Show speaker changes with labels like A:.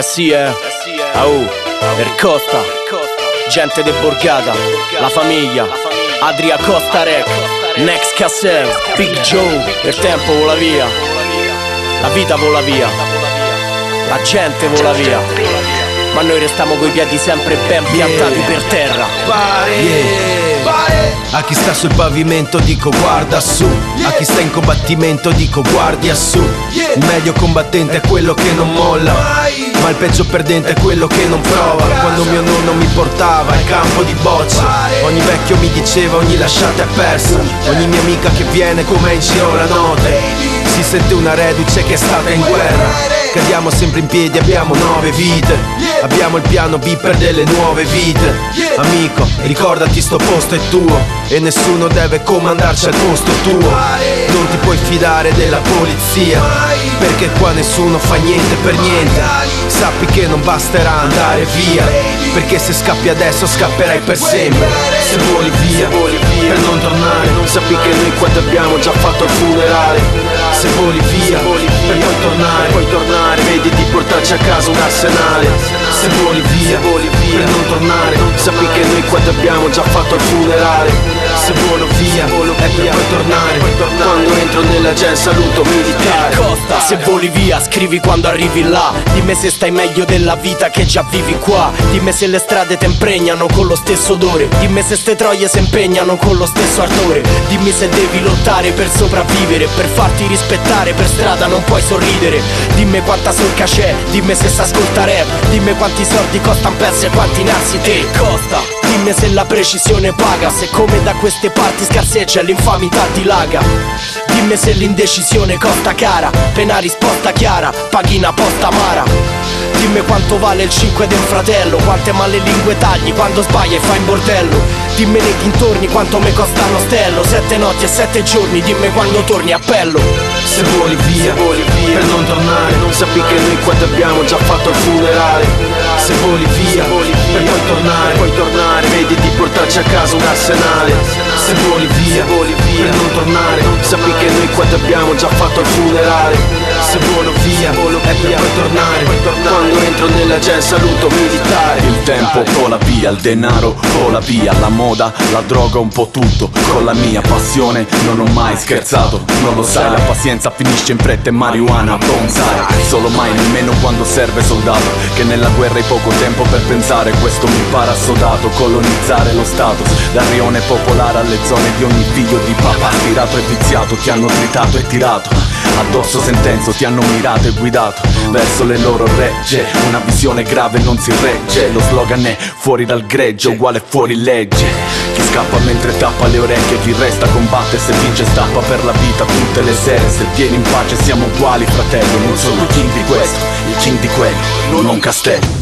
A: Sì, au, Ercosta, gente de Borgata, la famiglia, Adria Costa Rec, Next Cassel, Big Joe. Il tempo vola via, la vita vola via, la gente vola via, ma noi restiamo coi piedi sempre ben piantati per terra.
B: A chi sta sul pavimento dico guarda su, a chi sta in combattimento dico guardia su. Il meglio combattente è quello che non molla, ma il peggio perdente è quello che non prova. Quando mio nonno mi portava al campo di bocce, ogni vecchio mi diceva ogni lasciata è persa. Ogni mia amica che viene con me in giro la notte, si sente una reduce che è stata in guerra. Cadiamo sempre in piedi, abbiamo 9 vite, abbiamo il piano B per delle nuove vite. Amico, ricordati sto posto è tuo e nessuno deve comandarci al posto tuo. Non ti puoi fidare della polizia, perché qua nessuno fa niente per niente. Sappi che non basterà andare via, perché se scappi adesso scapperai per sempre. Se voli via per non tornare, sappi che noi qua ti abbiamo già fatto il funerale. Se voli via per poi tornare, vedi di portarci a casa un arsenale. Se voli via per non tornare, sappi che noi qua ti abbiamo già fatto il funerale. Se volo via è per poi tornare, quando entro nella gen saluto militare.
A: Costa, se voli via scrivi quando arrivi là, dimmi se stai meglio della vita che già vivi qua. Dimmi se le strade ti impregnano con lo stesso odore, dimmi se ste troie si impegnano con lo stesso ardore. Dimmi se devi lottare per sopravvivere, per farti rispettare per strada non puoi sorridere. Dimmi quanta solca c'è, dimmi se s'ascolta rap, dimmi quanti soldi costa un pezzo e quanti nazi te costa. Dimmi se la precisione paga, se come da queste parti scarseggia l'infamità dilaga. Dimmi se l'indecisione costa cara, pena risposta chiara, paghi una posta amara. Dimmi quanto vale il 5 del fratello, quante male lingue tagli quando sbagli e fai in bordello. Dimmi nei dintorni quanto me costa un ostello, 7 notti e 7 giorni, dimmi quando torni a Pello.
B: Se voli via per non tornare, sappi che noi qua ti abbiamo già fatto il funerale. Se voli via per poi tornare, vedi di portarci a casa un arsenale. Se voli via per non tornare, sappi che noi qua ti abbiamo già fatto il funerale. Se volo via è per poi tornare, quando entro nella gen saluto militare.
C: Il tempo vola via, il denaro vola via, la moda, la droga, un po' tutto. Con la mia passione non ho mai scherzato, non lo sai, la pazienza finisce in fretta e marijuana bonsai. Solo mai, nemmeno quando serve soldato, che nella guerra hai poco tempo per pensare. Questo mi pare assodato, colonizzare lo status, dal rione popolare alle zone di ogni figlio di papà. Tirato e viziato, ti hanno tritato e tirato addosso sentenzo, ti hanno mirato e guidato verso le loro regge. Una visione grave non si regge, lo slogan è fuori dal gregge, uguale fuori legge. Chi scappa mentre tappa le orecchie, chi resta combatte, se vince stappa per la vita tutte le sere. Se vieni in pace siamo uguali fratello, non sono il king di questo, il king di quello, non un castello.